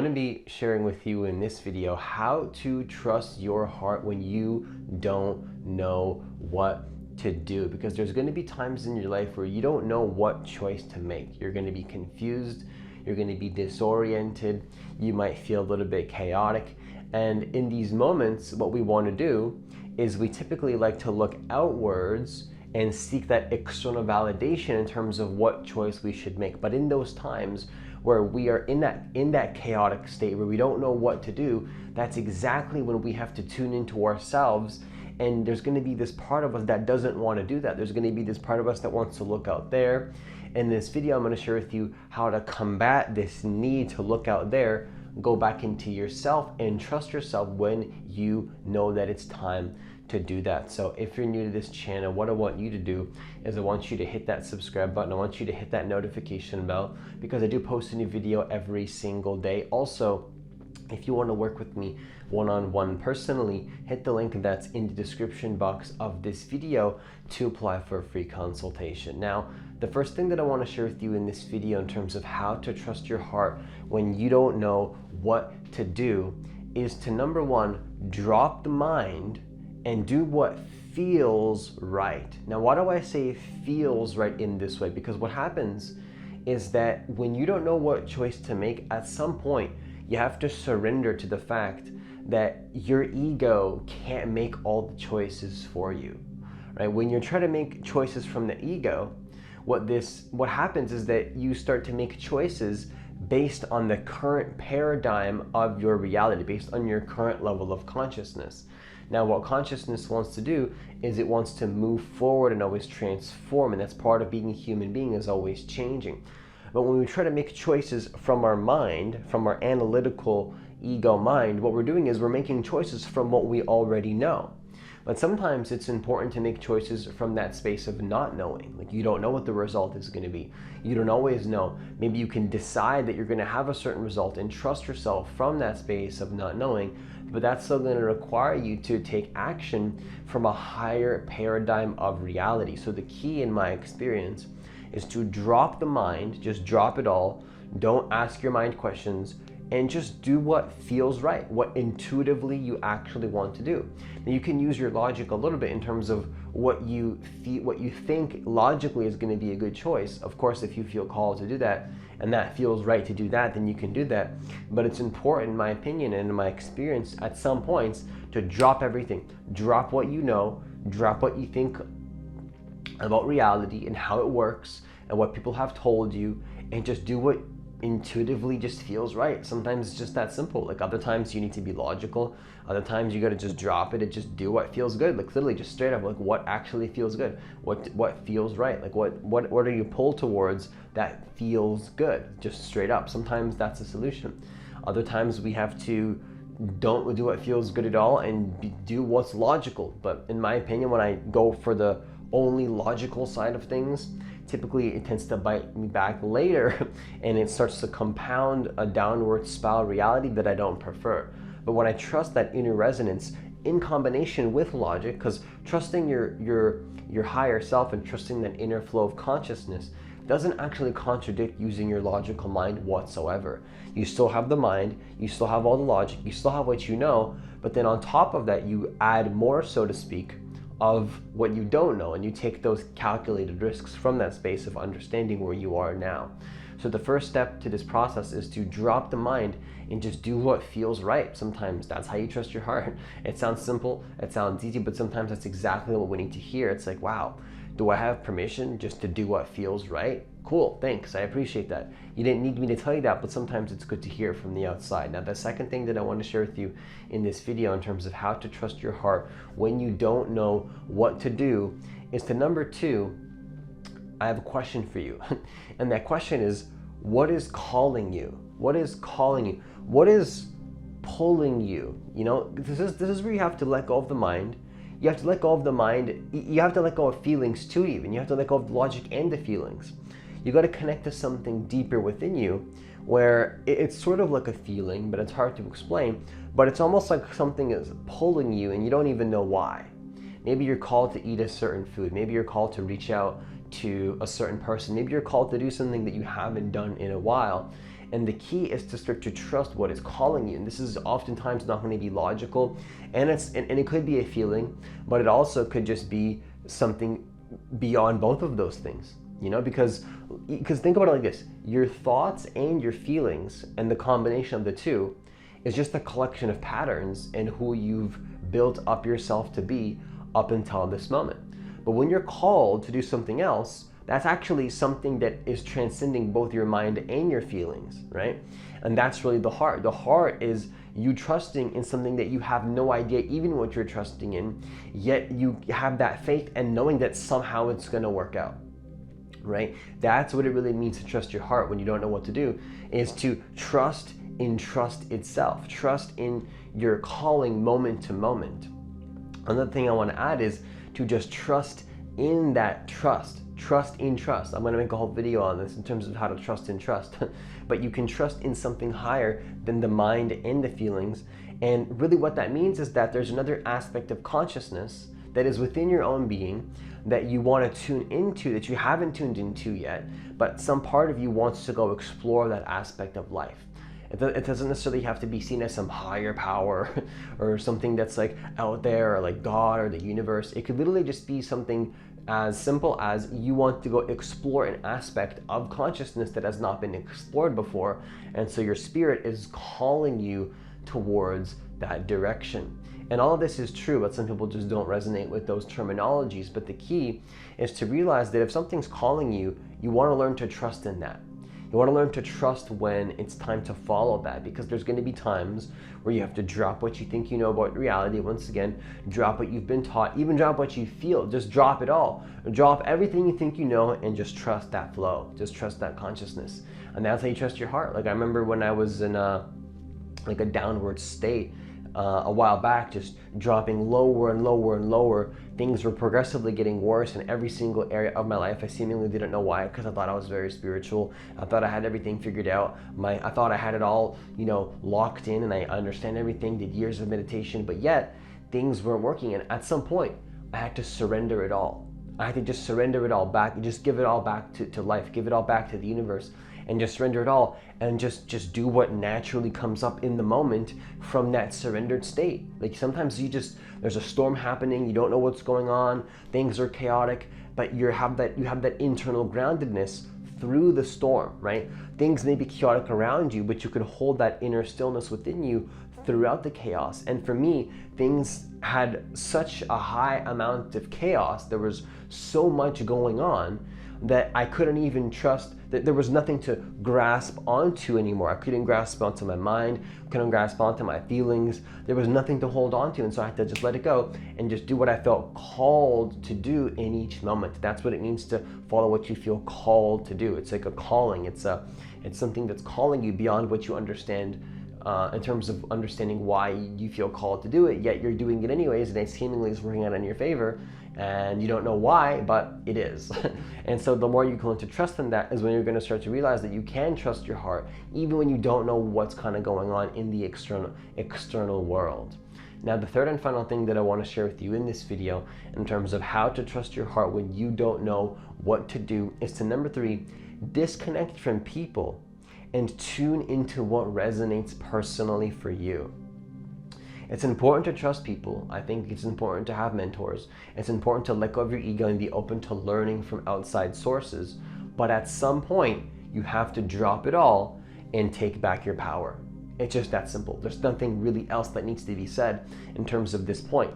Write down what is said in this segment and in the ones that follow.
going to be sharing with you in this video how to trust your heart when you don't know what to do, because there's going to be times in your life where you don't know what choice to make. You're going to be confused, you're going to be disoriented, you might feel a little bit chaotic, and in these moments what we want to do is we typically like to look outwards and seek that external validation in terms of what choice we should make. But in those times where we are in that chaotic state where we don't know what to do, that's exactly when we have to tune into ourselves. And there's going to be this part of us that doesn't want to do that. There's going to be this part of us that wants to look out there. In this video, I'm going to share with you how to combat this need to look out there, go back into yourself and trust yourself when you know that it's time to do that. So if you're new to this channel, what I want you to do is I want you to hit that subscribe button. I want you to hit that notification bell, because I do post a new video every single day. Also, if you want to work with me one-on-one personally, hit the link that's in the description box of this video to apply for a free consultation. Now, the first thing that I want to share with you in this video in terms of how to trust your heart when you don't know what to do is to, number one, drop the mind and do what feels right. Now, why do I say feels right in this way? Because what happens is that when you don't know what choice to make, at some point, you have to surrender to the fact that your ego can't make all the choices for you, right? When you're trying to make choices from the ego, what happens is that you start to make choices based on the current paradigm of your reality, based on your current level of consciousness. Now, what consciousness wants to do is it wants to move forward and always transform, and that's part of being a human being, is always changing. But when we try to make choices from our mind, from our analytical ego mind, what we're doing is we're making choices from what we already know. But sometimes it's important to make choices from that space of not knowing. Like, you don't know what the result is going to be. You don't always know. Maybe you can decide that you're going to have a certain result and trust yourself from that space of not knowing, but that's still going to require you to take action from a higher paradigm of reality. So the key, in my experience, is to drop the mind, just drop it all. Don't ask your mind questions, and just do what feels right, what intuitively you actually want to do. Now, you can use your logic a little bit in terms of what you think logically is going to be a good choice. Of course, if you feel called to do that and that feels right to do that, then you can do that. But it's important, in my opinion and in my experience, at some points, to drop everything. Drop what you know, drop what you think about reality and how it works and what people have told you, and just do what intuitively just feels right. Sometimes it's just that simple. Like, other times you need to be logical. Other times you got to just drop it and just do what feels good. Like, literally just straight up, like, what actually feels good, what feels right, like what are you pulled towards that feels good, just straight up. Sometimes that's a solution. Other times we have to don't do what feels good at all and do what's logical. But in my opinion, when I go for the only logical side of things, typically it tends to bite me back later, and it starts to compound a downward spiral reality that I don't prefer. But when I trust that inner resonance in combination with logic, because trusting your higher self and trusting that inner flow of consciousness doesn't actually contradict using your logical mind whatsoever. You still have the mind, you still have all the logic, you still have what you know, but then on top of that, you add more, so to speak, of what you don't know, and you take those calculated risks from that space of understanding where you are now. So the first step to this process is to drop the mind and just do what feels right. Sometimes that's how you trust your heart. It sounds simple, it sounds easy, but sometimes that's exactly what we need to hear. It's like, wow, do I have permission just to do what feels right? Cool, thanks, I appreciate that. You didn't need me to tell you that, but sometimes it's good to hear from the outside. Now, the second thing that I want to share with you in this video in terms of how to trust your heart when you don't know what to do is to, number two, I have a question for you. And that question is, what is calling you? What is calling you? What is pulling you? You know, this is where you have to let go of the mind. You have to let go of the mind. You have to let go of feelings too, even. You have to let go of the logic and the feelings. You got to connect to something deeper within you, where it's sort of like a feeling, but it's hard to explain. But it's almost like something is pulling you and you don't even know why. Maybe you're called to eat a certain food. Maybe you're called to reach out to a certain person. Maybe you're called to do something that you haven't done in a while. And the key is to start to trust what is calling you. And this is oftentimes not going to be logical, and it could be a feeling, but it also could just be something beyond both of those things. Because think about it like this: your thoughts and your feelings, and the combination of the two, is just a collection of patterns in who you've built up yourself to be up until this moment. But when you're called to do something else, that's actually something that is transcending both your mind and your feelings, right? And that's really the heart. The heart is you trusting in something that you have no idea even what you're trusting in, yet you have that faith and knowing that somehow it's going to work out, right? That's what it really means to trust your heart when you don't know what to do, is to trust in trust itself. Trust in your calling moment to moment. Another thing I want to add is to just trust in that trust. Trust in trust. I'm going to make a whole video on this in terms of how to trust in trust. But you can trust in something higher than the mind and the feelings. And really what that means is that there's another aspect of consciousness that is within your own being that you want to tune into, that you haven't tuned into yet, but some part of you wants to go explore that aspect of life. It doesn't necessarily have to be seen as some higher power or something that's like out there, or like God or the universe. It could literally just be something as simple as you want to go explore an aspect of consciousness that has not been explored before. And so your spirit is calling you towards that direction. And all of this is true, but some people just don't resonate with those terminologies. But the key is to realize that if something's calling you, you want to learn to trust in that. You want to learn to trust when it's time to follow that, because there's going to be times where you have to drop what you think you know about reality. Once again, drop what you've been taught, even drop what you feel. Just drop it all. Drop everything you think you know and just trust that flow. Just trust that consciousness. And that's how you trust your heart. Like I remember when I was in a downward state a while back, just dropping lower and lower and lower. Things were progressively getting worse in every single area of my life. I seemingly didn't know why, because I thought I was very spiritual. I thought I had everything figured out. I thought I had it all, locked in, and I understand everything, did years of meditation, but yet things weren't working. And at some point, I had to surrender it all. I had to just surrender it all back, just give it all back to life, give it all back to the universe, and just surrender it all, and just do what naturally comes up in the moment from that surrendered state. Like sometimes there's a storm happening, you don't know what's going on, things are chaotic, but you have that internal groundedness through the storm, right? Things may be chaotic around you, but you can hold that inner stillness within you throughout the chaos. And for me, things had such a high amount of chaos, there was so much going on, that I couldn't even trust, that there was nothing to grasp onto anymore. I couldn't grasp onto my mind, couldn't grasp onto my feelings. There was nothing to hold on to, and so I had to just let it go and just do what I felt called to do in each moment. That's what it means to follow what you feel called to do. It's like a calling. It's something that's calling you beyond what you understand, in terms of understanding why you feel called to do it, yet you're doing it anyways, and it seemingly is working out in your favor, and you don't know why, but it is. And so the more you can learn to trust in that is when you're going to start to realize that you can trust your heart, even when you don't know what's kind of going on in the external world. Now, the third and final thing that I want to share with you in this video, in terms of how to trust your heart when you don't know what to do, is to, number 3, disconnect from people and tune into what resonates personally for you. It's important to trust people. I think it's important to have mentors. It's important to let go of your ego and be open to learning from outside sources. But at some point, you have to drop it all and take back your power. It's just that simple. There's nothing really else that needs to be said in terms of this point.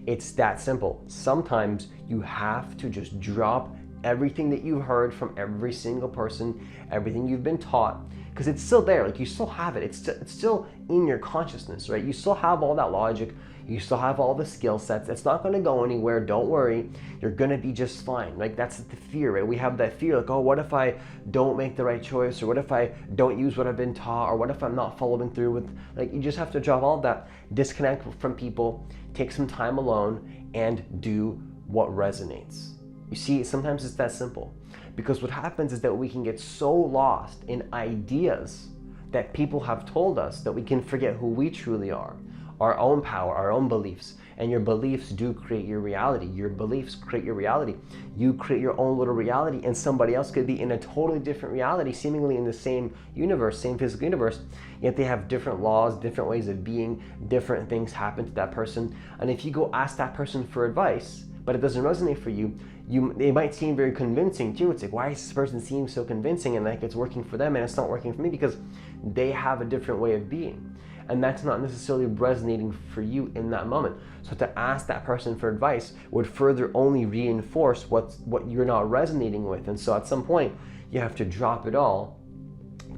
It's that simple. Sometimes you have to just drop everything that you've heard from every single person, everything you've been taught, because it's still there. Like, you still have it. It's still in your consciousness, right? You still have all that logic. You still have all the skill sets. It's not going to go anywhere. Don't worry. You're going to be just fine. Like, that's the fear, right? We have that fear, like, oh, what if I don't make the right choice? Or what if I don't use what I've been taught? Or what if I'm not following through with, like, you just have to drop all of that, disconnect from people, take some time alone, and do what resonates. You see, sometimes it's that simple. Because what happens is that we can get so lost in ideas that people have told us that we can forget who we truly are. our own power, our own beliefs. And your beliefs do create your reality. Your beliefs create your reality. You create your own little reality, and somebody else could be in a totally different reality, seemingly in the same universe, same physical universe, yet they have different laws, different ways of being, different things happen to that person. And if you go ask that person for advice, but it doesn't resonate for you, they might seem very convincing to you. It's like, why does this person seem so convincing, and like it's working for them and it's not working for me? Because they have a different way of being. And that's not necessarily resonating for you in that moment. So to ask that person for advice would further only reinforce what you're not resonating with. And so at some point, you have to drop it all,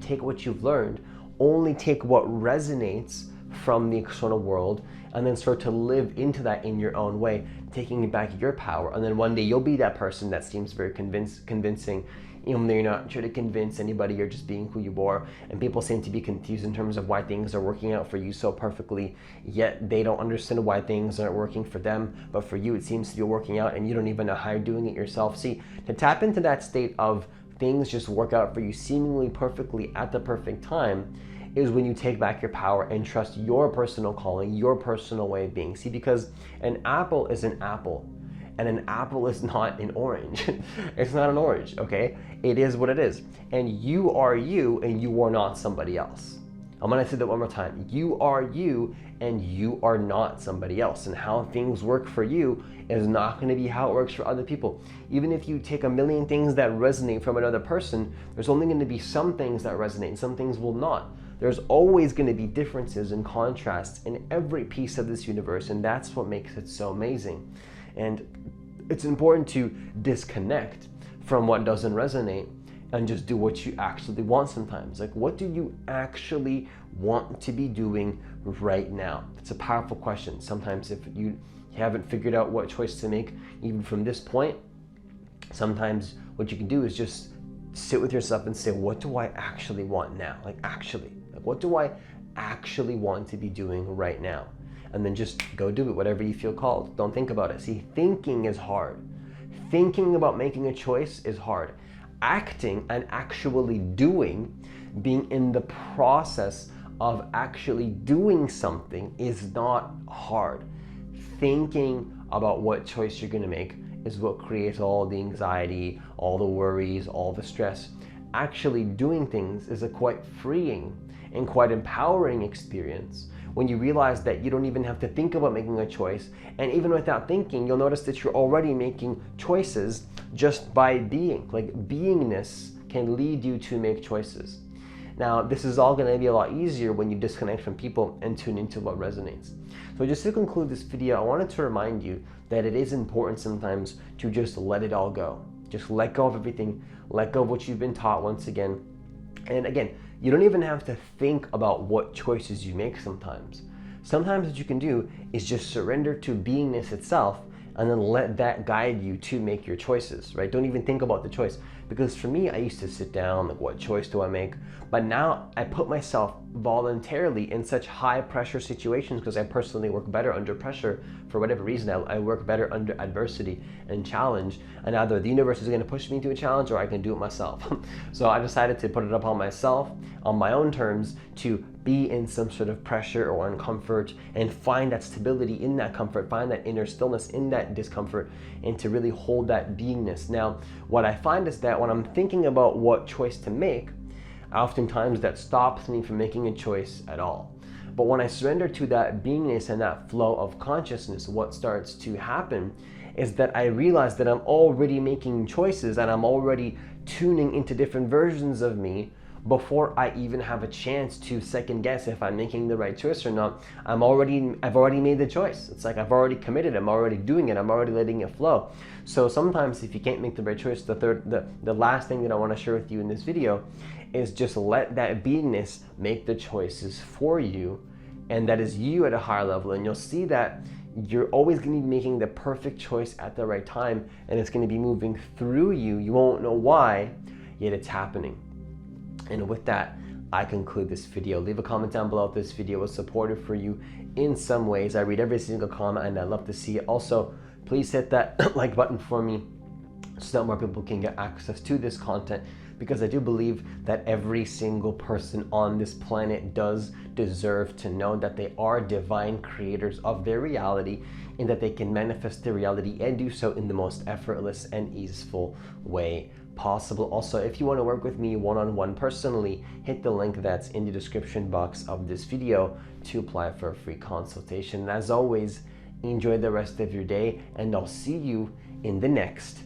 take what you've learned, only take what resonates from the external world, and then start to live into that in your own way, taking back your power. And then one day you'll be that person that seems very convincing, even though you're not trying to convince anybody, you're just being who you are. And people seem to be confused in terms of why things are working out for you so perfectly, yet they don't understand why things aren't working for them, but for you it seems to be working out and you don't even know how you're doing it yourself. See, to tap into that state of things just work out for you seemingly perfectly at the perfect time is when you take back your power and trust your personal calling, your personal way of being. See, because an apple is an apple, and an apple is not an orange. It's not an orange, okay? It is what it is. And you are you, and you are not somebody else. I'm gonna say that one more time. You are you, and you are not somebody else. And how things work for you is not gonna be how it works for other people. Even if you take a million things that resonate from another person, there's only gonna be some things that resonate, and some things will not. There's always going to be differences and contrasts in every piece of this universe, and that's what makes it so amazing. And it's important to disconnect from what doesn't resonate and just do what you actually want sometimes. Like, what do you actually want to be doing right now? It's a powerful question. Sometimes if you haven't figured out what choice to make, even from this point, sometimes what you can do is just sit with yourself and say, what do I actually want now? Like, what do I actually want to be doing right now? And then just go do it, whatever you feel called. Don't think about it. See, thinking is hard. Thinking about making a choice is hard. Acting and actually doing, being in the process of actually doing something is not hard. Thinking about what choice you're gonna make is what creates all the anxiety, all the worries, all the stress. Actually doing things is a quite freeing and quite empowering experience when you realize that you don't even have to think about making a choice. And even without thinking, you'll notice that you're already making choices just by being. Like, beingness can lead you to make choices. Now, this is all gonna be a lot easier when you disconnect from people and tune into what resonates. So just to conclude this video, I wanted to remind you that it is important sometimes to just let it all go. Just let go of everything, let go of what you've been taught once again. And again, you don't even have to think about what choices you make sometimes. Sometimes what you can do is just surrender to beingness itself and then let that guide you to make your choices, right? Don't even think about the choice. Because for me, I used to sit down, like, what choice do I make? But now I put myself voluntarily in such high pressure situations because I personally work better under pressure. For whatever reason, I work better under adversity and challenge. And either the universe is gonna push me into a challenge or I can do it myself. So I decided to put it upon myself on my own terms to be in some sort of pressure or uncomfort and find that stability in that comfort, find that inner stillness in that discomfort, and to really hold that beingness. Now, what I find is that when I'm thinking about what choice to make, oftentimes that stops me from making a choice at all. But when I surrender to that beingness and that flow of consciousness, what starts to happen is that I realize that I'm already making choices and I'm already tuning into different versions of me before I even have a chance to second guess if I'm making the right choice or not. I've already made the choice. It's like I've already committed, I'm already doing it, I'm already letting it flow. So sometimes if you can't make the right choice, the last thing that I want to share with you in this video is just let that beingness make the choices for you, and that is you at a higher level, and you'll see that you're always going to be making the perfect choice at the right time, and it's going to be moving through you. You won't know why, yet it's happening. And with that, I conclude this video. Leave a comment down below if this video was supportive for you in some ways. I read every single comment and I love to see it. Also, please hit that like button for me so that more people can get access to this content, because I do believe that every single person on this planet does deserve to know that they are divine creators of their reality, and that they can manifest their reality and do so in the most effortless and easeful way possible. Also, if you want to work with me one-on-one personally, hit the link that's in the description box of this video to apply for a free consultation. And as always, enjoy the rest of your day, and I'll see you in the next